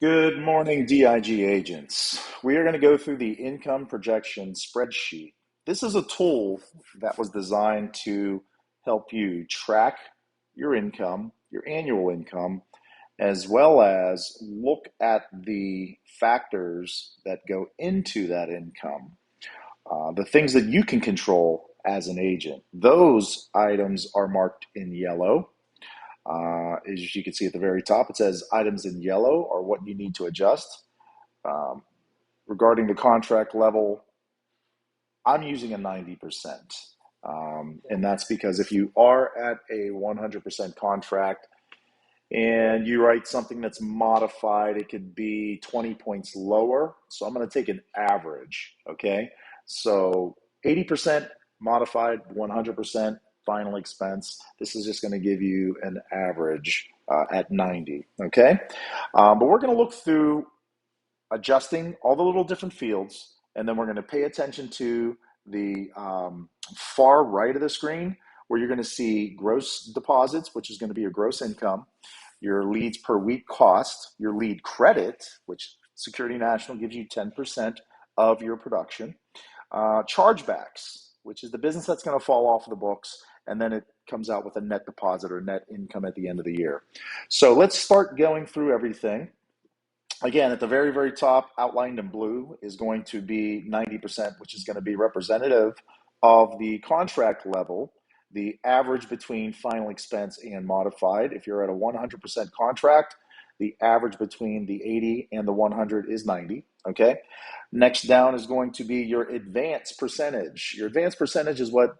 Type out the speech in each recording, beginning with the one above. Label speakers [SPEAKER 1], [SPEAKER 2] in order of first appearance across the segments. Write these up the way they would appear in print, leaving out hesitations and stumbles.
[SPEAKER 1] Good morning, I.I.G agents. We are going to go through the income projection spreadsheet. This is a tool that was designed to help you track your income, your annual income, as well as look at the factors that go into that income, the things that you can control as an agent. Those items are marked in yellow. As you can see at the very top, it says items in yellow are what you need to adjust. Um, Regarding the contract level, I'm using a 90%. And that's because if you are at a 100% contract and you write something that's modified, it could be 20 points lower. So I'm going to take an average, okay? So 80% modified, 100% final expense. This is just going to give you an average at 90, okay? But we're going to look through adjusting all the little different fields, and then we're going to pay attention to the far right of the screen where you're going to see gross deposits, which is going to be your gross income, your leads per week cost, your lead credit, which Security National gives you 10% of your production, chargebacks, which is the business that's going to fall off of the books, and then it comes out with a net deposit or net income at the end of the year. So let's start going through everything. Again, at the very, very top, outlined in blue, is going to be 90%, which is going to be representative of the contract level, the average between final expense and modified. If you're at a 100% contract, the average between the 80 and the 100 is 90, okay? Next down is going to be your advance percentage. Your advance percentage is what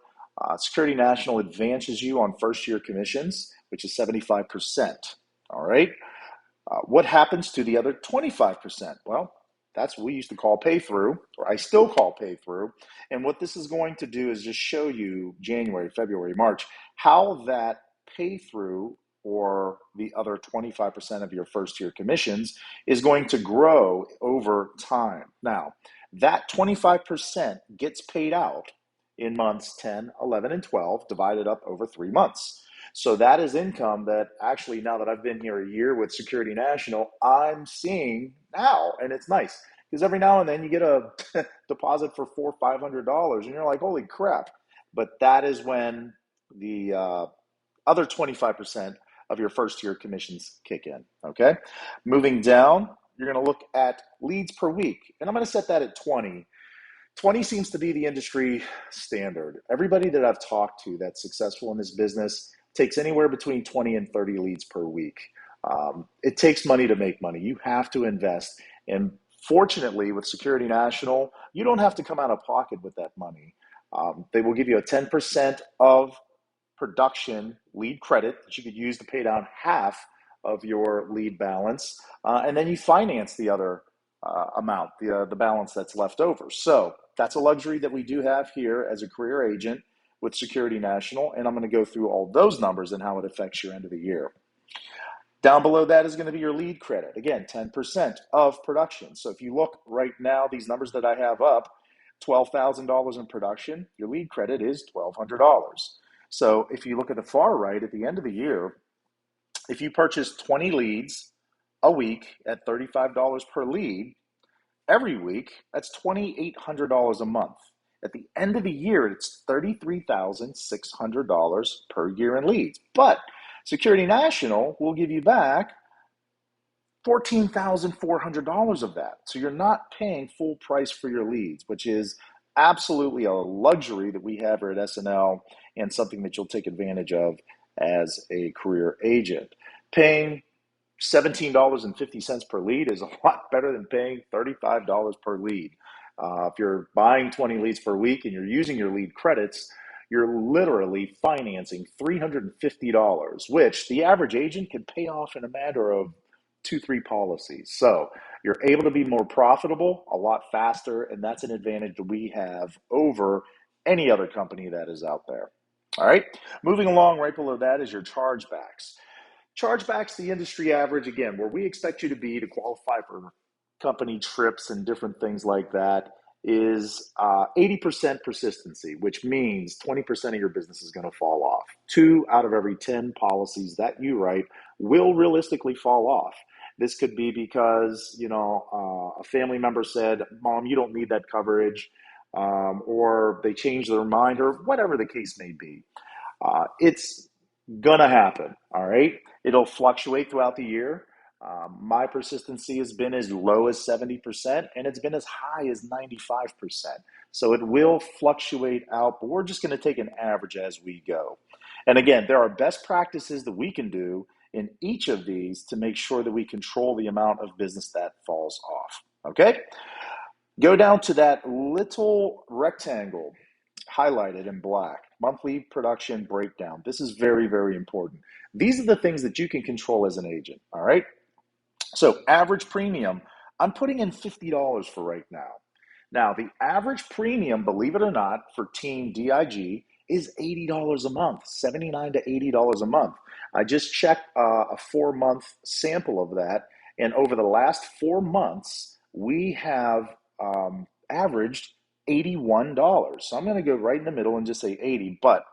[SPEAKER 1] Security National advances you on first year commissions, which is 75%, all right? What happens to the other 25%? Well, that's what we used to call pay through, or I still call pay through. And what this is going to do is just show you January, February, March, how that pay through or the other 25% of your first year commissions is going to grow over time. Now, that 25% gets paid out in months 10, 11, and 12, divided up over 3 months. So that is income that actually, now that I've been here a year with Security National, I'm seeing now, and it's nice because every now and then you get a deposit for $400-500, and you're like, holy crap! But that is when the other 25% of your first year commissions kick in. Okay, moving down, you're going to look at leads per week, and I'm going to set that at 20. 20 seems to be the industry standard. Everybody that I've talked to that's successful in this business takes anywhere between 20 and 30 leads per week. It takes money to make money. You have to invest. And fortunately, with Security National, you don't have to come out of pocket with that money. They will give you a 10% of production lead credit that you could use to pay down half of your lead balance. And then you finance the other amount, the balance that's left over. So that's a luxury that we do have here as a career agent with Security National, and I'm going to go through all those numbers and how it affects your end of the year. Down below that is going to be your lead credit. Again, 10% of production. So if you look right now, these numbers that I have up, $12,000 in production, your lead credit is $1,200. So if you look at the far right, at the end of the year, if you purchase 20 leads a week at $35 per lead, every week, that's $2,800 a month. At the end of the year, it's $33,600 per year in leads. But Security National will give you back $14,400 of that. So you're not paying full price for your leads, which is absolutely a luxury that we have here at SNL and something that you'll take advantage of as a career agent. Paying $17.50 per lead is a lot better than paying $35 per lead. If you're buying 20 leads per week and you're using your lead credits, you're literally financing $350, which the average agent can pay off in a matter of 2-3 policies. So you're able to be more profitable a lot faster, and that's an advantage that we have over any other company that is out there. All right, moving along, right below that is your chargebacks. Chargebacks, the industry average, again, where we expect you to be to qualify for company trips and different things like that, is 80% persistency, which means 20% of your business is going to fall off. 2 out of every 10 policies that you write will realistically fall off. This could be because, a family member said, Mom, you don't need that coverage, or they changed their mind, or whatever the case may be. It's gonna happen, all right? It'll fluctuate throughout the year. My persistency has been as low as 70%, and it's been as high as 95%. So it will fluctuate out, but we're just gonna take an average as we go. And again, there are best practices that we can do in each of these to make sure that we control the amount of business that falls off, okay? Go down to that little rectangle highlighted in black, monthly production breakdown. This is very, very important. These are the things that you can control as an agent, all right? So average premium, I'm putting in $50 for right now. Now, the average premium, believe it or not, for Team DIG is $80 a month, $79 to $80 a month. I just checked a 4-month sample of that, and over the last 4 months, we have averaged $81. So I'm going to go right in the middle and just say 80. But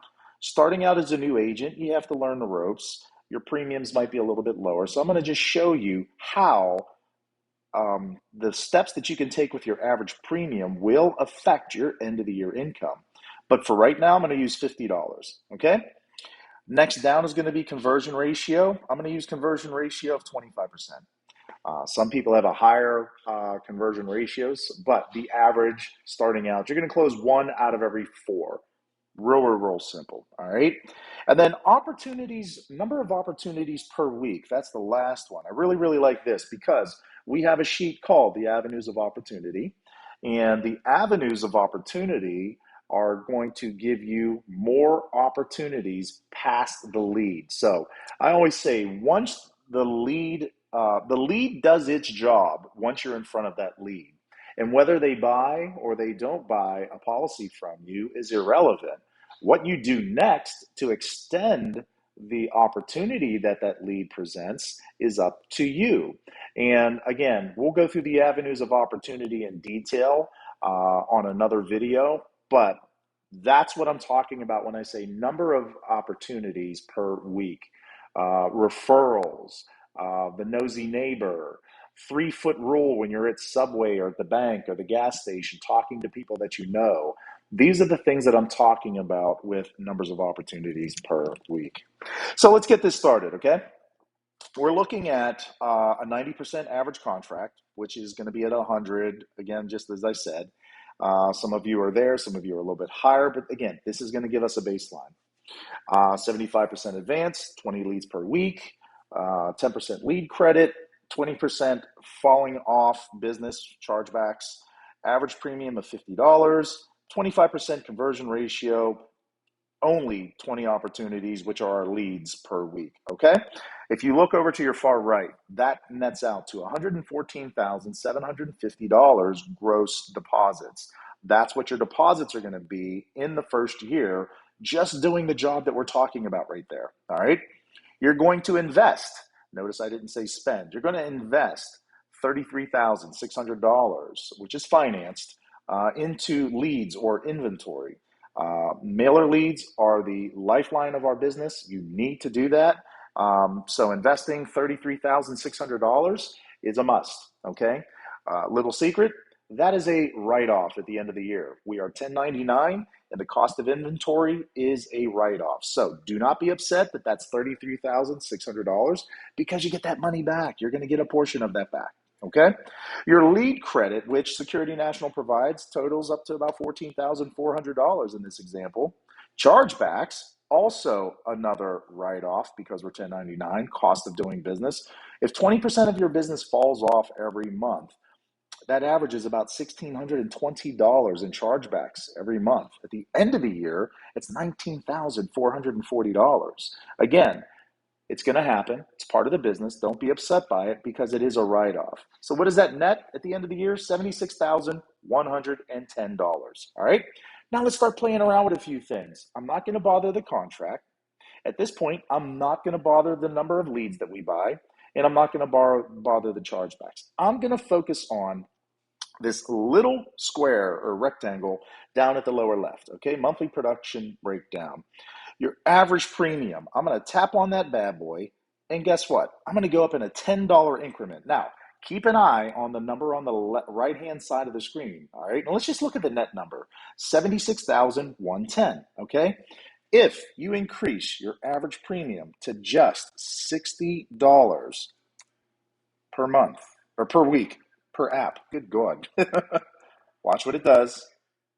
[SPEAKER 1] starting out as a new agent, you have to learn the ropes. Your premiums might be a little bit lower. So I'm going to just show you how the steps that you can take with your average premium will affect your end of the year income. But for right now, I'm going to use $50. Okay. Next down is going to be conversion ratio. I'm going to use conversion ratio of 25%. Some people have a higher conversion ratios, but the average starting out, you're going to close 1 out of every 4. Real simple. All right. And then opportunities, number of opportunities per week. That's the last one. I really like this because we have a sheet called the Avenues of Opportunity. And the Avenues of Opportunity are going to give you more opportunities past the lead. So I always say once the lead does its job once you're in front of that lead. And whether they buy or they don't buy a policy from you is irrelevant. What you do next to extend the opportunity that that lead presents is up to you. And again, we'll go through the avenues of opportunity in detail on another video, but that's what I'm talking about when I say number of opportunities per week, referrals, the nosy neighbor, 3-foot rule when you're at Subway or at the bank or the gas station talking to people that you know. These are the things that I'm talking about with numbers of opportunities per week. So let's get this started, okay? We're looking at a 90% average contract, which is going to be at 100, again, just as I said. Some of you are there, some of you are a little bit higher, but again, this is going to give us a baseline. 75% advance, 20 leads per week, 10% lead credit, 20% falling off business chargebacks, average premium of $50, 25% conversion ratio, only 20 opportunities, which are our leads per week, okay? If you look over to your far right, that nets out to $114,750 gross deposits. That's what your deposits are going to be in the first year, just doing the job that we're talking about right there, all right? You're going to invest. Notice I didn't say spend. You're going to invest $33,600, which is financed, into leads or inventory. Mailer leads are the lifeline of our business. You need to do that. So investing $33,600 is a must, okay? Little secret, that is a write-off at the end of the year. We are 1099 and the cost of inventory is a write-off. So do not be upset that that's $33,600 because you get that money back. You're going to get a portion of that back. Okay, your lead credit, which Security National provides, totals up to about $14,400 in this example. Chargebacks, also another write-off because we're 1099, cost of doing business. If 20% of your business falls off every month, that average is about $1,620 in chargebacks every month. At the end of the year, it's $19,440. Again, it's going to happen. It's part of the business. Don't be upset by it because it is a write-off. So what does that net at the end of the year? $76,110. All right. Now let's start playing around with a few things. I'm not going to bother the contract. At this point, I'm not going to bother the number of leads that we buy, and I'm not going to bother the chargebacks. I'm going to focus on this little square or rectangle down at the lower left. Okay. Monthly production breakdown. Your average premium, I'm going to tap on that bad boy, And guess what? I'm going to go up in a $10 increment. Now, keep an eye on the number on the right-hand side of the screen. All right. Now let's just look at the net number, 76,110. Okay. If you increase your average premium to just $60 per month or per week, per app, good God. Watch what it does.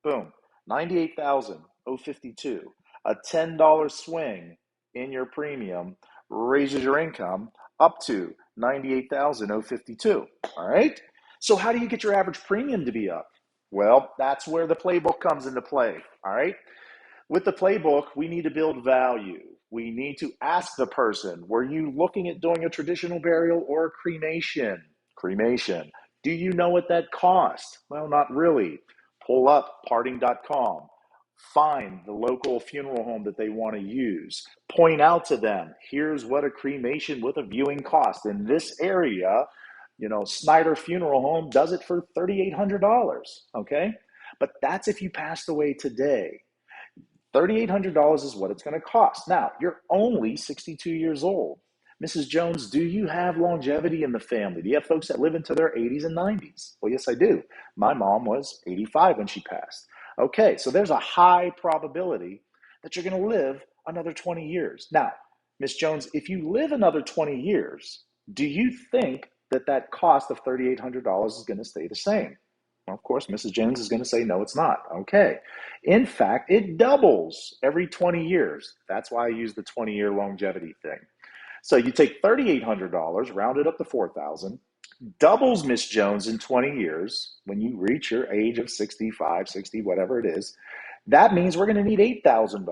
[SPEAKER 1] Boom. 98,052. A $10 swing in your premium raises your income up to 98,052. All right? So how do you get your average premium to be up? Well, that's where the playbook comes into play. All right? With the playbook, we need to build value. We need to ask the person, were you looking at doing a traditional burial or a cremation? Cremation. Do you know what that cost? Well, not really. Pull up parting.com. Find the local funeral home that they want to use. Point out to them, here's what a cremation with a viewing cost. In this area, Snyder Funeral Home does it for $3,800. Okay? But that's if you passed away today. $3,800 is what it's going to cost. Now, you're only 62 years old. Mrs. Jones, do you have longevity in the family? Do you have folks that live into their 80s and 90s? Well, yes, I do. My mom was 85 when she passed. Okay, so there's a high probability that you're going to live another 20 years. Now, Miss Jones, if you live another 20 years, do you think that that cost of $3,800 is going to stay the same? Well, of course, Mrs. Jones is going to say, no, it's not. Okay. In fact, it doubles every 20 years. That's why I use the 20-year longevity thing. So you take $3,800, round it up to $4,000, doubles Miss Jones in 20 years when you reach your age of 65, 60, whatever it is. That means we're going to need $8,000,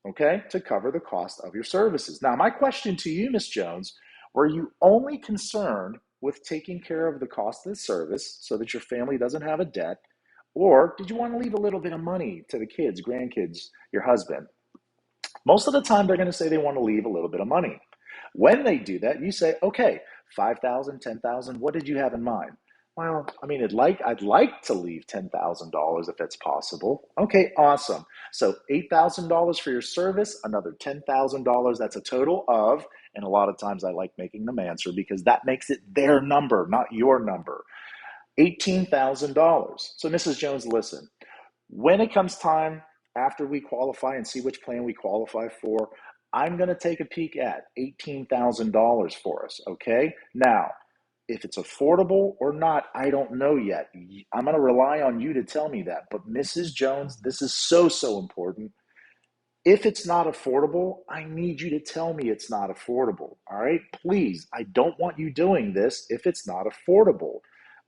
[SPEAKER 1] okay, to cover the cost of your services. Now, my question to you, Miss Jones, were you only concerned with taking care of the cost of the service so that your family doesn't have a debt? Or did you want to leave a little bit of money to the kids, grandkids, your husband? Most of the time, they're going to say they want to leave a little bit of money. When they do that, you say, okay, 5,000, 10,000. What did you have in mind? Well, I mean, I'd like to leave $10,000 if it's possible. Okay, awesome. So $8,000 for your service, another $10,000. That's a total of, and a lot of times I like making them answer because that makes it their number, not your number. $18,000. So Mrs. Jones, listen, when it comes time after we qualify and see which plan we qualify for, I'm going to take a peek at $18,000 for us, okay? Now, if it's affordable or not, I don't know yet. I'm going to rely on you to tell me that. But Mrs. Jones, this is so, so important. If it's not affordable, I need you to tell me it's not affordable, all right? Please, I don't want you doing this if it's not affordable.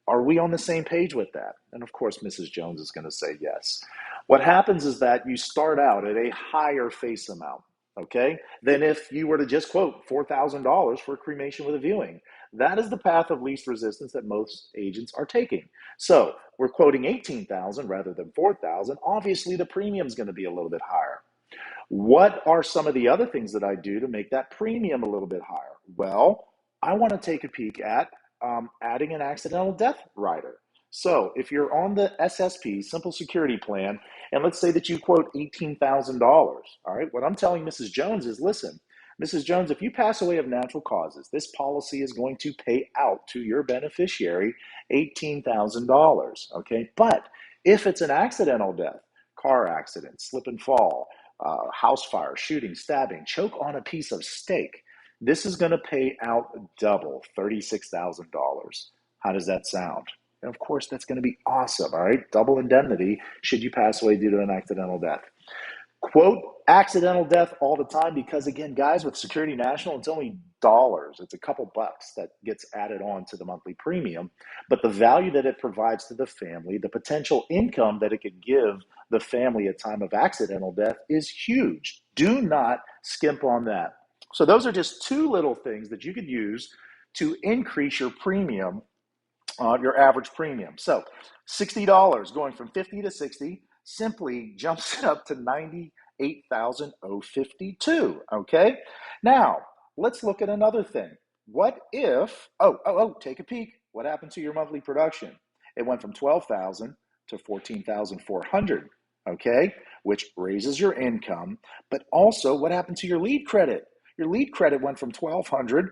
[SPEAKER 1] Are we on the same page with that? And of course, Mrs. Jones is going to say yes. What happens is that you start out at a higher face amount, okay, than if you were to just quote $4,000 for a cremation with a viewing. That is the path of least resistance that most agents are taking. So we're quoting 18,000 rather than 4,000. Obviously, the premium is going to be a little bit higher. What are some of the other things that I do to make that premium a little bit higher? Well, I want to take a peek at adding an accidental death rider. So if you're on the SSP, Simple Security Plan, and let's say that you quote $18,000, all right, what I'm telling Mrs. Jones is, listen, Mrs. Jones, if you pass away of natural causes, this policy is going to pay out to your beneficiary $18,000, okay? But if it's an accidental death, car accident, slip and fall, house fire, shooting, stabbing, choke on a piece of steak, this is going to pay out double, $36,000. How does that sound? And of course, that's going to be awesome, all right? Double indemnity should you pass away due to an accidental death. Quote accidental death all the time because, again, guys, with Security National, it's only dollars. It's a couple bucks that gets added on to the monthly premium. But the value that it provides to the family, the potential income that it could give the family at time of accidental death is huge. Do not skimp on that. So those are just two little things that you could use to increase your premium, your average premium. So $60 going from 50 to 60 simply jumps it up to 98,052. Okay. Now let's look at another thing. What if, take a peek. What happened to your monthly production? It went from 12,000 to 14,400. Okay. Which raises your income, but also what happened to your lead credit? your lead credit went from 1,200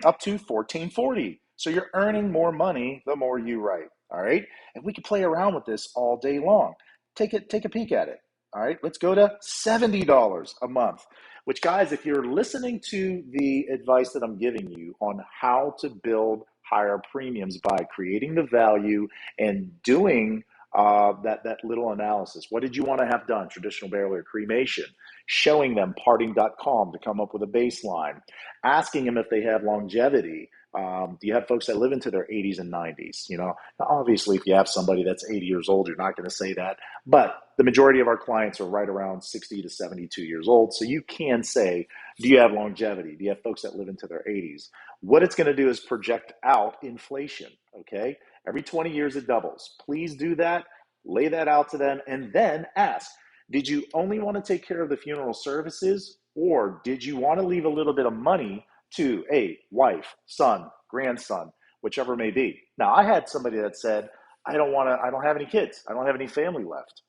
[SPEAKER 1] up to 1,440. So you're earning more money the more you write. All right. And we can play around with this all day long. Take a peek at it. All right. Let's go to $70 a month, which, guys, if you're listening to the advice that I'm giving you on how to build higher premiums by creating the value and doing that little analysis. What did you want to have done? Traditional burial or cremation? Showing them parting.com to come up with a baseline. Asking them if they have longevity. Do you have folks that live into their 80s and 90s? You know, now, obviously, if you have somebody that's 80 years old, you're not going to say that. But the majority of our clients are right around 60 to 72 years old. So you can say, do you have longevity? Do you have folks that live into their 80s? What it's going to do is project out inflation, okay? Every 20 years it doubles. Please do that, lay that out to them, and then ask, did you only want to take care of the funeral services, or did you want to leave a little bit of money to a wife, son, grandson, whichever it may be? Now, I had somebody that said, I don't have any kids. I don't have any family left.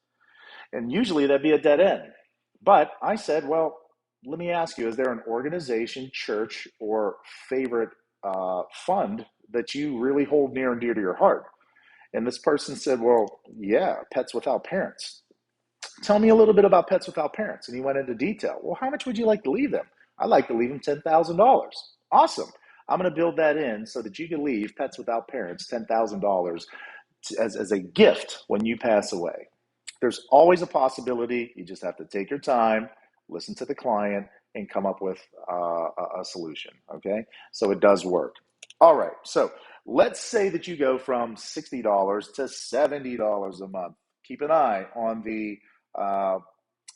[SPEAKER 1] And usually that'd be a dead end. But I said, well, let me ask you, is there an organization, church, or favorite fund that you really hold near and dear to your heart? And this person said, well, yeah, Pets Without Parents. Tell me a little bit about Pets Without Parents. And he went into detail. Well, how much would you like to leave them? I'd like to leave them $10,000. Awesome. I'm going to build that in so that you can leave Pets Without Parents $10,000 as a gift when you pass away. There's always a possibility. You just have to take your time, listen to the client, and come up with a solution, okay? So it does work. All right, so let's say that you go from $60 to $70 a month. Keep an eye on the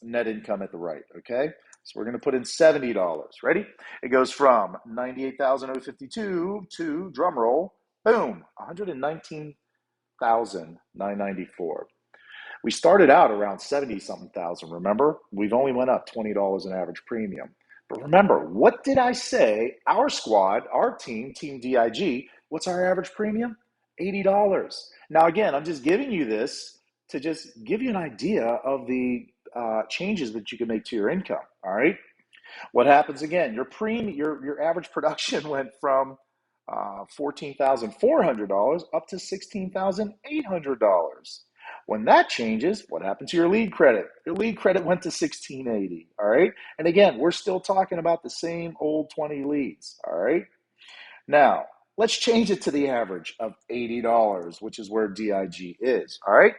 [SPEAKER 1] net income at the right, okay? So we're going to put in $70. Ready? It goes from $98,052 to, drum roll, boom, $119,994. We started out around 70-something thousand, remember? We've only went up $20 in average premium. But remember, what did I say? Our squad, our team, Team DIG, what's our average premium? $80. Now, again, I'm just giving you this to just give you an idea of the changes that you can make to your income, all right? What happens again? Your average production went from $14,400 up to $16,800. When that changes, what happened to your lead credit? Your lead credit went to $1,680. All right. And again, we're still talking about the same old 20 leads. All right. Now, let's change it to the average of $80, which is where DIG is. All right.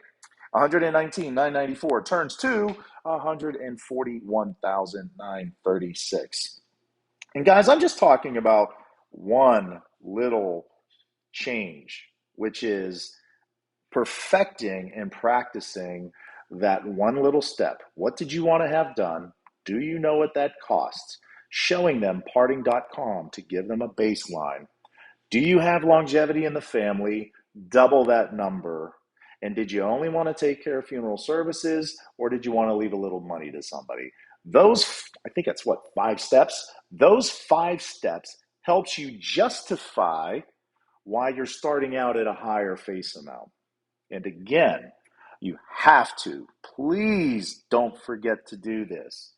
[SPEAKER 1] 119,994 turns to 141,936. And guys, I'm just talking about one little change, which is perfecting and practicing that one little step. What did you want to have done? Do you know what that costs? Showing them parting.com to give them a baseline. Do you have longevity in the family? Double that number. And did you only want to take care of funeral services, or did you want to leave a little money to somebody? Those, I think that's what, 5 steps? Those 5 steps helps you justify why you're starting out at a higher face amount. And again, you have to, please don't forget to do this.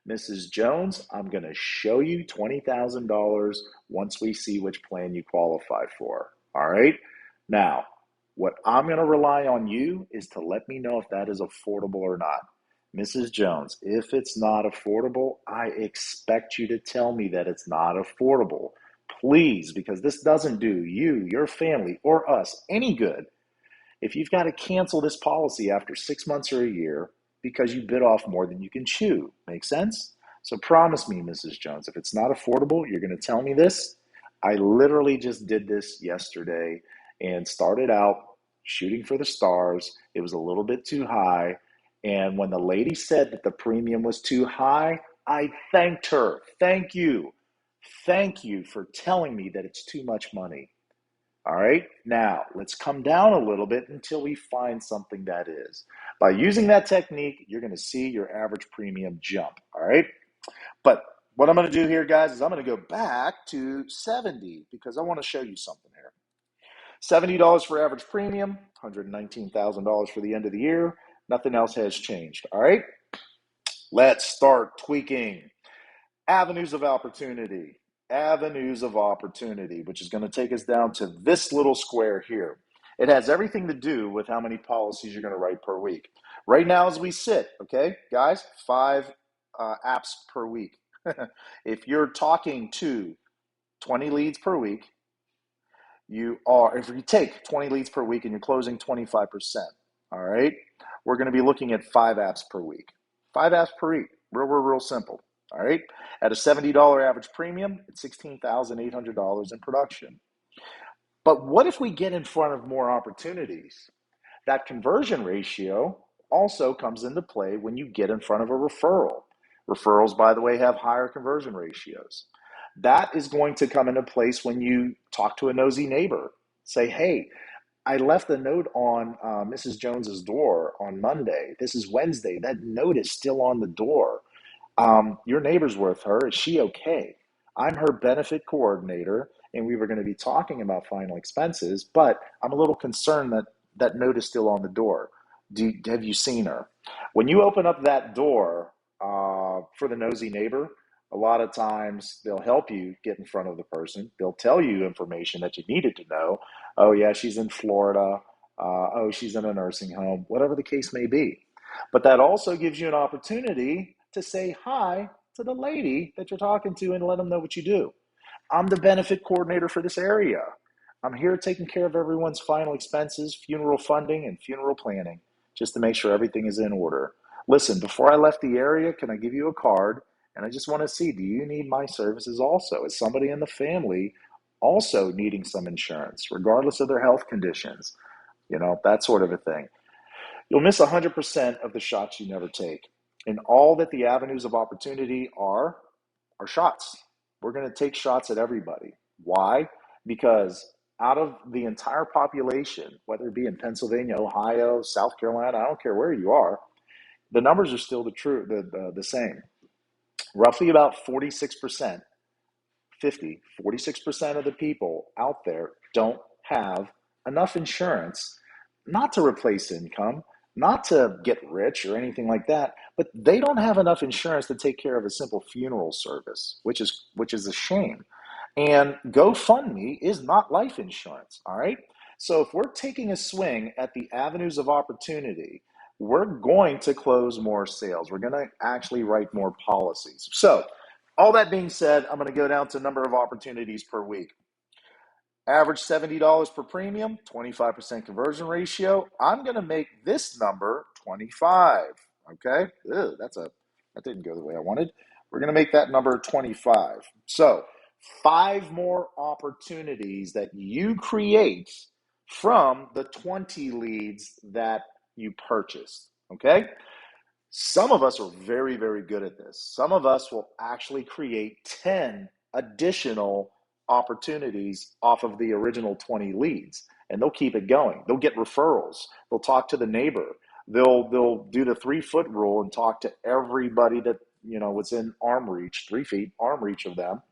[SPEAKER 1] Mrs. Jones, I'm going to show you $20,000 once we see which plan you qualify for. All right? Now, what I'm going to rely on you is to let me know if that is affordable or not. Mrs. Jones, if it's not affordable, I expect you to tell me that it's not affordable. Please, because this doesn't do you, your family, or us any good if you've got to cancel this policy after 6 months or a year because you bit off more than you can chew. Make sense? So promise me, Mrs. Jones, if it's not affordable, you're going to tell me this. I literally just did this yesterday and started out shooting for the stars. It was a little bit too high. And when the lady said that the premium was too high, I thanked her. Thank you. Thank you for telling me that it's too much money. All right, now let's come down a little bit until we find something that is. By using that technique, you're going to see your average premium jump. All right, but what I'm going to do here, guys, is I'm going to go back to 70 because I want to show you something here. $70 for average premium, $119,000 for the end of the year. Nothing else has changed. All right, let's start tweaking. Avenues of opportunity. Avenues of opportunity, which is going to take us down to this little square here. It has everything to do with how many policies you're going to write per week. Right now, as we sit, okay, guys, 5 apps per week. If you're talking to 20 leads per week, if you take 20 leads per week and you're closing 25%, all right, we're going to be looking at 5 apps per week. 5 apps per week, real simple, all right? At a $70 average premium, it's $16,800 in production. But what if we get in front of more opportunities? That conversion ratio also comes into play when you get in front of a referral. Referrals, by the way, have higher conversion ratios. That is going to come into place when you talk to a nosy neighbor. Say, hey, I left a note on Mrs. Jones's door on Monday. This is Wednesday. That note is still on the door. Your neighbor's with her. Is she okay? I'm her benefit coordinator, and we were going to be talking about final expenses, but I'm a little concerned that that note is still on the door. Have you seen her? When you open up that door for the nosy neighbor, a lot of times they'll help you get in front of the person. They'll tell you information that you needed to know. Oh, yeah, she's in Florida. Oh, she's in a nursing home, whatever the case may be. But that also gives you an opportunity to say hi to the lady that you're talking to and let them know what you do. I'm the benefit coordinator for this area. I'm here taking care of everyone's final expenses, funeral funding, and funeral planning, just to make sure everything is in order. Listen, before I left the area, can I give you a card? And I just want to see, do you need my services also? Is somebody in the family also needing some insurance, regardless of their health conditions? That sort of a thing. You'll miss 100% of the shots you never take. And all that the avenues of opportunity are shots. We're going to take shots at everybody. Why? Because out of the entire population, whether it be in Pennsylvania, Ohio, South Carolina, I don't care where you are, the numbers are still the same. Roughly about 46%, 46% of the people out there don't have enough insurance, not to replace income, not to get rich or anything like that, but they don't have enough insurance to take care of a simple funeral service, which is a shame. And GoFundMe is not life insurance, all right? So if we're taking a swing at the avenues of opportunity, we're going to close more sales. We're going to actually write more policies. So all that being said, I'm going to go down to number of opportunities per week. Average $70 per premium, 25% conversion ratio. I'm going to make this number 25. Okay? That didn't go the way I wanted. We're going to make that number 25. So, 5 more opportunities that you create from the 20 leads that you purchased. Okay? Some of us are very, very good at this. Some of us will actually create 10 additional opportunities off of the original 20 leads, and they'll keep it going. They'll get referrals. They'll talk to the neighbor. They'll do the 3-foot rule and talk to everybody that was in arm reach, 3 feet arm reach of them.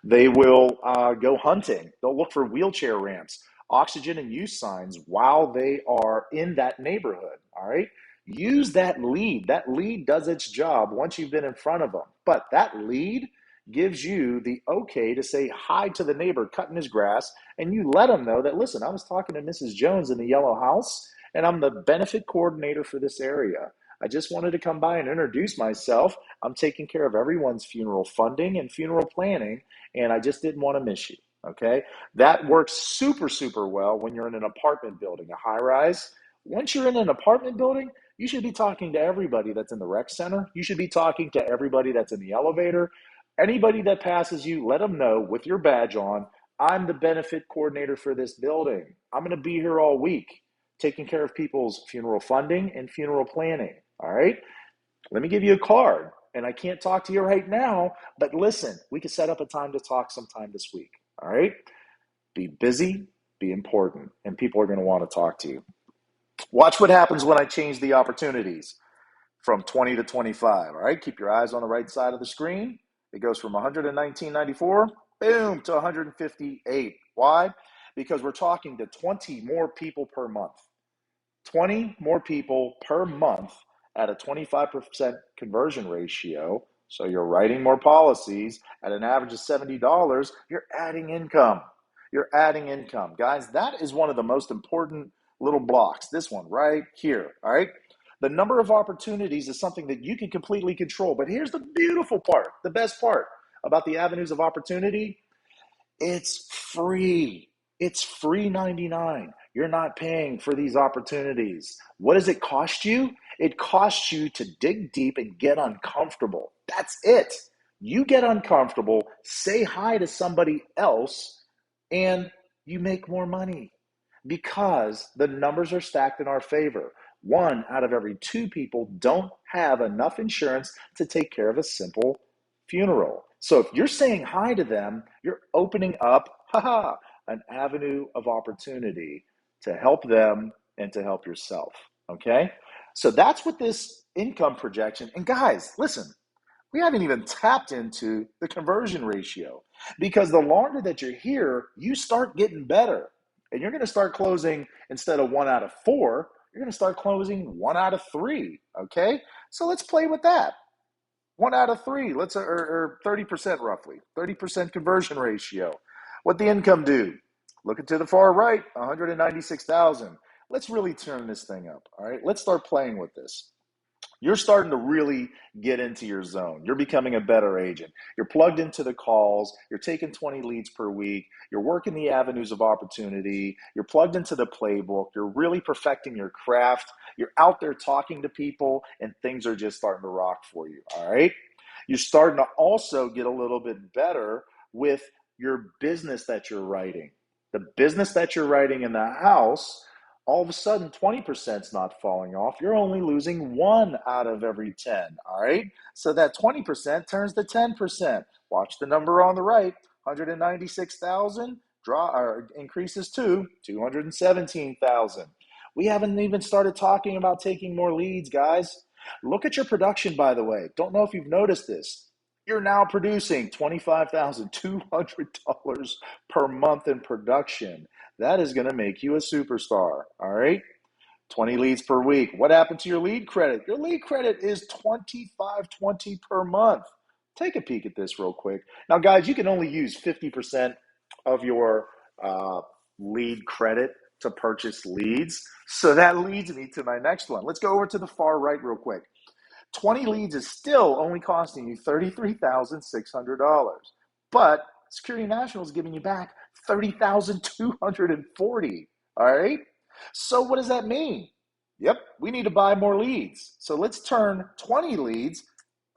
[SPEAKER 1] They will go hunting. They'll look for wheelchair ramps, oxygen and use signs while they are in that neighborhood. All right. Use that lead. That lead does its job once you've been in front of them. But that lead gives you the okay to say hi to the neighbor cutting his grass, and you let them know that, listen, I was talking to Mrs. Jones in the yellow house, and I'm the benefit coordinator for this area. I just wanted to come by and introduce myself. I'm taking care of everyone's funeral funding and funeral planning, and I just didn't want to miss you. Okay? That works super, super well when you're in an apartment building, a high rise. Once you're in an apartment building, you should be talking to everybody that's in the rec center. You should be talking to everybody that's in the elevator. Anybody that passes you, let them know with your badge on, I'm the benefit coordinator for this building. I'm going to be here all week taking care of people's funeral funding and funeral planning. All right. Let me give you a card. And I can't talk to you right now, but listen, we can set up a time to talk sometime this week. All right. Be busy, be important, and people are going to want to talk to you. Watch what happens when I change the opportunities from 20 to 25. All right, keep your eyes on the right side of the screen. It goes from 119.94, boom, to 158. Why? Because we're talking to 20 more people per month. 20 more people per month at a 25% conversion ratio. So you're writing more policies at an average of $70. You're adding income. You're adding income. Guys, that is one of the most important little blocks. This one right here. All right. The number of opportunities is something that you can completely control. But here's the beautiful part, the best part about the avenues of opportunity. It's free. It's free 99. You're not paying for these opportunities. What does it cost you? It costs you to dig deep and get uncomfortable. That's it. You get uncomfortable, say hi to somebody else, and you make more money because the numbers are stacked in our favor. One out of every two people don't have enough insurance to take care of a simple funeral. So if you're saying hi to them, you're opening up, an avenue of opportunity to help them and to help yourself. Okay? So that's what this income projection. And guys, listen, we haven't even tapped into the conversion ratio because the longer that you're here, you start getting better. And you're going to start closing instead of 1 out of 4, you're going to start closing 1 out of 3. Okay? So let's play with that. 1 out of 3, let's or 30% roughly, 30% conversion ratio. What the income do? Looking to the far right, 196,000. Let's really turn this thing up. All right, let's start playing with this. You're starting to really get into your zone. You're becoming a better agent. You're plugged into the calls. You're taking 20 leads per week. You're working the avenues of opportunity. You're plugged into the playbook. You're really perfecting your craft. You're out there talking to people, and things are just starting to rock for you. All right. You're starting to also get a little bit better with your business that you're writing. The business that you're writing in the house, all of a sudden 20% is not falling off. You're only losing 1 out of every 10. All right. So that 20% turns to 10%. Watch the number on the right, 196,000 draw or increases to 217,000. We haven't even started talking about taking more leads, guys. Look at your production, by the way. Don't know if you've noticed this. You're now producing $25,200 per month in production. That is going to make you a superstar. All right. 20 leads per week. What happened to your lead credit? Your lead credit is $25.20 per month. Take a peek at this real quick. Now, guys, you can only use 50% of your lead credit to purchase leads. So that leads me to my next one. Let's go over to the far right real quick. 20 leads is still only costing you $33,600. But Security National is giving you back $30,240. All right. So what does that mean? Yep, we need to buy more leads. So let's turn 20 leads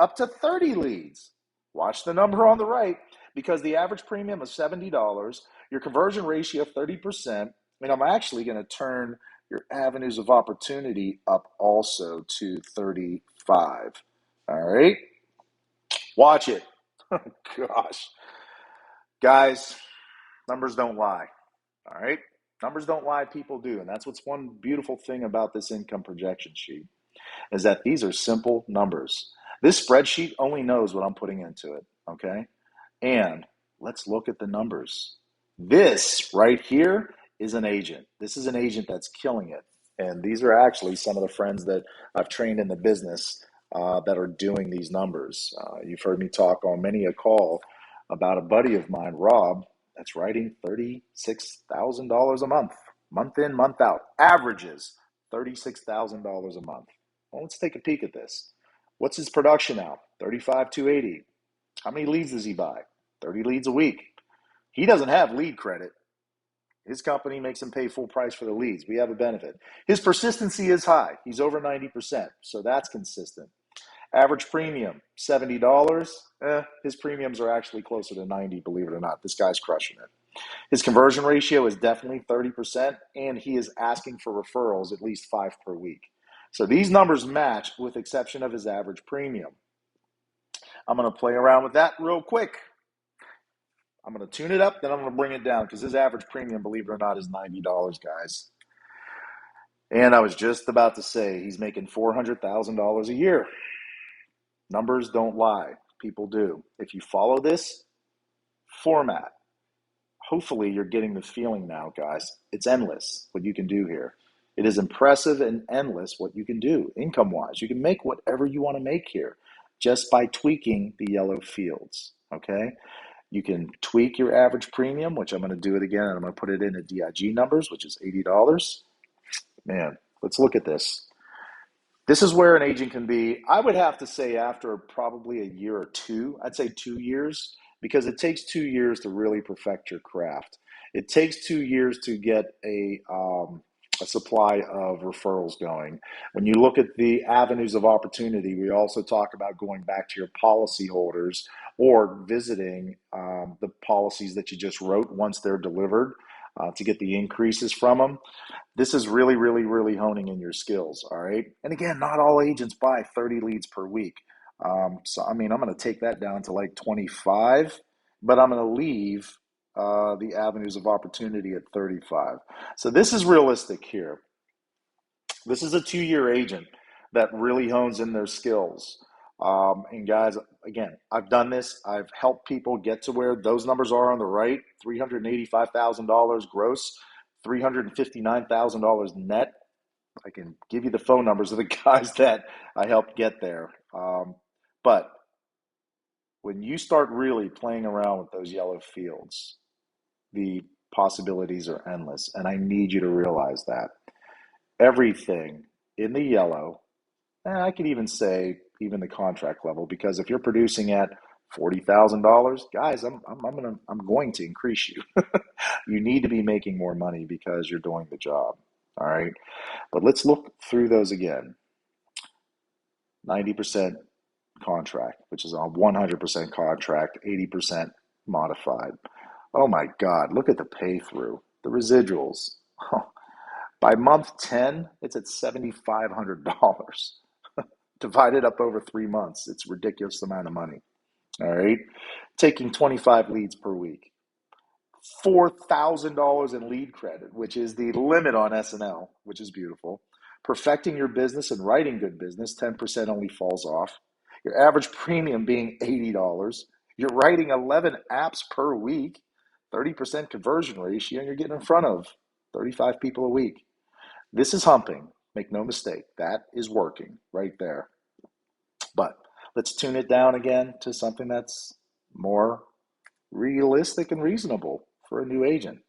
[SPEAKER 1] up to 30 leads. Watch the number on the right because the average premium is $70, your conversion ratio of 30%, and I'm actually going to turn your avenues of opportunity up also to 35. All right? Watch it. Oh, gosh. Guys, numbers don't lie. All right? Numbers don't lie, people do. And that's what's one beautiful thing about this income projection sheet is that these are simple numbers. This spreadsheet only knows what I'm putting into it, okay? And let's look at the numbers. This right here is an agent. This is an agent that's killing it. And these are actually some of the friends that I've trained in the business that are doing these numbers. You've heard me talk on many a call about a buddy of mine, Rob, that's writing $36,000 a month, month in, month out. Averages $36,000 a month. Well, let's take a peek at this. What's his production now? 35,280. How many leads does he buy? 30 leads a week. He doesn't have lead credit. His company makes him pay full price for the leads. We have a benefit. His persistency is high. He's over 90%, so that's consistent. Average premium, $70. His premiums are actually closer to 90, believe it or not. This guy's crushing it. His conversion ratio is definitely 30%, and he is asking for referrals at least 5 per week. So these numbers match with exception of his average premium. I'm going to play around with that real quick. I'm going to tune it up, then I'm going to bring it down because his average premium, believe it or not, is $90, guys. And I was just about to say he's making $400,000 a year. Numbers don't lie. People do. If you follow this format, hopefully you're getting the feeling now, guys. It's endless what you can do here. It is impressive and endless what you can do income-wise. You can make whatever you want to make here. just by tweaking the yellow fields, okay? You can tweak your average premium, which I'm going to do it again, and I'm going to put it into DIG numbers, which is $80. Man, let's look at this. This is where an agent can be, I would have to say, after probably a year or two. I'd say 2 years, because it takes 2 years to really perfect your craft. It takes 2 years to get a supply of referrals going. When you look at the avenues of opportunity, we also talk about going back to your policyholders or visiting the policies that you just wrote once they're delivered to get the increases from them. This is really, really, really honing in your skills. All right. And again, not all agents buy 30 leads per week. So, I mean, I'm going to take that down to like 25, but I'm going to leave the avenues of opportunity at 35. So, this is realistic here. This is a 2 year agent that really hones in their skills. And guys, again, I've done this. I've helped people get to where those numbers are on the right: $385,000 gross, $359,000 net. I can give you the phone numbers of the guys that I helped get there. But when you start really playing around with those yellow fields, the possibilities are endless. And I need you to realize that everything in the yellow, and I could even say even the contract level, because if you're producing at $40,000, guys, I'm going to increase you. You need to be making more money because you're doing the job. All right. But let's look through those again. 90% contract, which is a 100% contract, 80% modified. Oh my God, look at the pay through, the residuals. By month 10, it's at $7,500 divided up over 3 months. It's a ridiculous amount of money. All right. Taking 25 leads per week. $4,000 in lead credit, which is the limit on SNL, which is beautiful. Perfecting your business and writing good business, 10% only falls off. Your average premium being $80. You're writing 11 apps per week, 30% conversion ratio, and you're getting in front of 35 people a week. This is humping. Make no mistake. That is working right there. But let's tune it down again to something that's more realistic and reasonable for a new agent.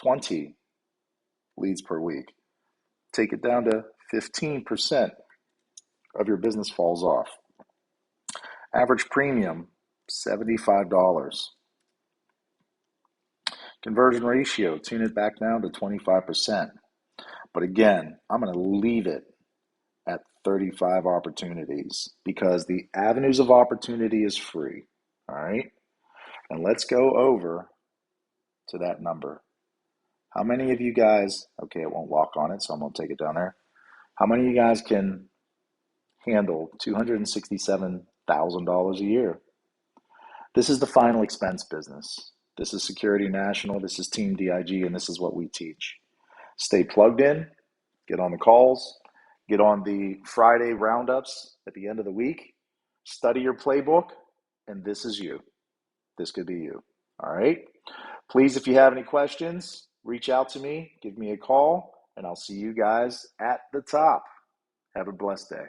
[SPEAKER 1] 20 leads per week. Take it down to 15% of your business falls off. Average premium, $75. Conversion ratio, tune it back down to 25%. But again, I'm going to leave it at 35 opportunities because the avenues of opportunity is free. All right. And let's go over to that number. How many of you guys, okay, it won't lock on it, so I'm going to take it down there. How many of you guys can handle $267,000 a year? This is the final expense business. This is Security National, this is Team DIG, and this is what we teach. Stay plugged in, get on the calls, get on the Friday roundups at the end of the week, study your playbook, and this is you. This could be you. All right? Please, if you have any questions, reach out to me, give me a call, and I'll see you guys at the top. Have a blessed day.